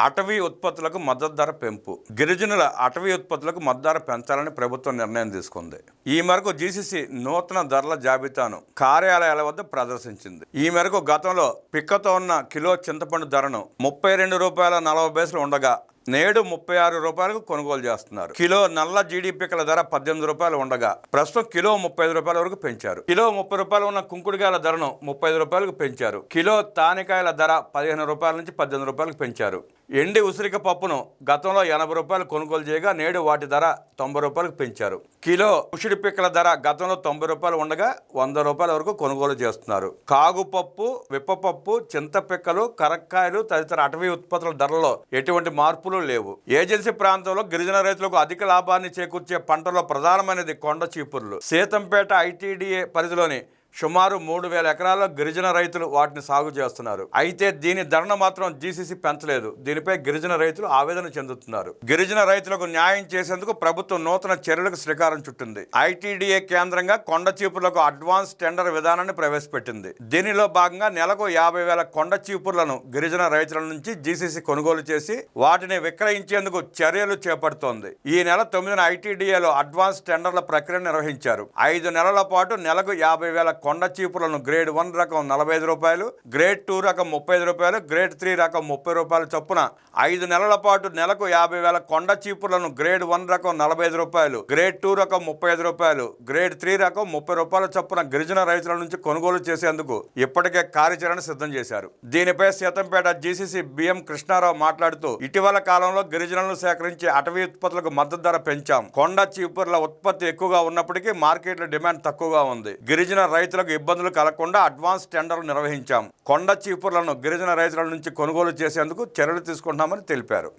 అటవీ ఉత్పత్తులకు మద్దతు ధర పెంపు. గిరిజనుల అటవీ ఉత్పత్తులకు మద్దతు ధర పెంచాలని ప్రభుత్వం నిర్ణయం తీసుకుంది. ఈ మేరకు జీసీసీ నూతన ధరల జాబితాను కార్యాలయాల వద్ద ప్రదర్శించింది. ఈ మేరకు గతంలో పిక్కతో ఉన్న కిలో చింతపండు ధరను ₹32.40 ఉండగా నేడు ₹36 కొనుగోలు చేస్తున్నారు. కిలో నల్ల జీడిపిక్కల ధర ₹18 ఉండగా ప్రస్తుతం కిలో ₹35 వరకు పెంచారు. కిలో ₹30 ఉన్న కుంకుడుకాయల ధరను ₹35 పెంచారు. కిలో తానికాయల ధర ₹15 నుంచి ₹18 పెంచారు. ఎండి ఉసిరిక పప్పును గతంలో ₹80 కొనుగోలు చేయగా నేడు వాటి ధర ₹90 పెంచారు. కిలో ఉసిరి పిక్కల ధర గతంలో ₹90 ఉండగా ₹100 వరకు కొనుగోలు చేస్తున్నారు. కాగుపప్పు, విప్పపప్పు, చింతపిక్కలు, కరక్కాయలు తదితర అటవీ ఉత్పత్తుల ధరల్లో ఎటువంటి మార్పులు లేవు. ఏజెన్సీ ప్రాంతంలో గిరిజన రైతులకు అధిక లాభాన్ని చేకూర్చే పంటలో ప్రధానమైనది కొండ చీపుర్లు. సీతంపేట ఐటీడీఏ పరిధిలోని సుమారు 3,000 ఎకరాల్లో గిరిజన రైతులు వాటిని సాగు చేస్తున్నారు. అయితే దీని ధరను మాత్రం జీసీసీ పెంచలేదు. దీనిపై గిరిజన రైతులు ఆవేదన చెందుతున్నారు. గిరిజన రైతులకు న్యాయం చేసేందుకు ప్రభుత్వం నూతన చర్యలకు శ్రీకారం చుట్టింది. ఐటీడీఏ కేంద్రంగా కొండ చీపుర్లకు అడ్వాన్స్ టెండర్ విధానాన్ని ప్రవేశపెట్టింది. దీనిలో భాగంగా నెలకు 50,000 కొండ చీపుర్లను గిరిజన రైతుల నుంచి జీసీసీ కొనుగోలు చేసి వాటిని విక్రయించేందుకు చర్యలు చేపడుతోంది. ఈ నెల 9న ఐటీడీఏలో అడ్వాన్స్ టెండర్ల ప్రక్రియ నిర్వహించారు. 5 నెలల పాటు నెలకు 50,000 కొండ చీపులను గ్రేడ్ 1 రకం ₹45, గ్రేడ్ 2 రకం ₹35, గ్రేడ్ 3 రకం ₹30 చొప్పున 5 నెలల పాటు నెలకు 50,000 కొండ చీపులను గ్రేడ్ 1 రకం ₹45, గ్రేడ్ 2 రకం ₹35, గ్రేడ్ 3 రకం ₹30 చొప్పున గిరిజన రైతుల నుంచి కొనుగోలు చేసేందుకు ఇప్పటికే కార్యాచరణ సిద్ధం చేశారు. దీనిపై సీతంపేట జీసీసీ బిఎం కృష్ణారావు మాట్లాడుతూ ఇటీవల కాలంలో గిరిజనులను సేకరించే అటవీ ఉత్పత్తులకు మద్దతు ధర పెంచాం. కొండ చీపుర్ల ఉత్పత్తి ఎక్కువగా ఉన్నప్పటికీ మార్కెట్లో డిమాండ్ తక్కువగా ఉంది. గిరిజన రైతులకు ఇబ్బందులు కలగకుండా అడ్వాన్స్ టెండర్లు నిర్వహించాం. కొండ చీపుర్లను గిరిజన రైతుల నుంచి కొనుగోలు చేసేందుకు చర్యలు తీసుకుంటున్నామని తెలిపారు.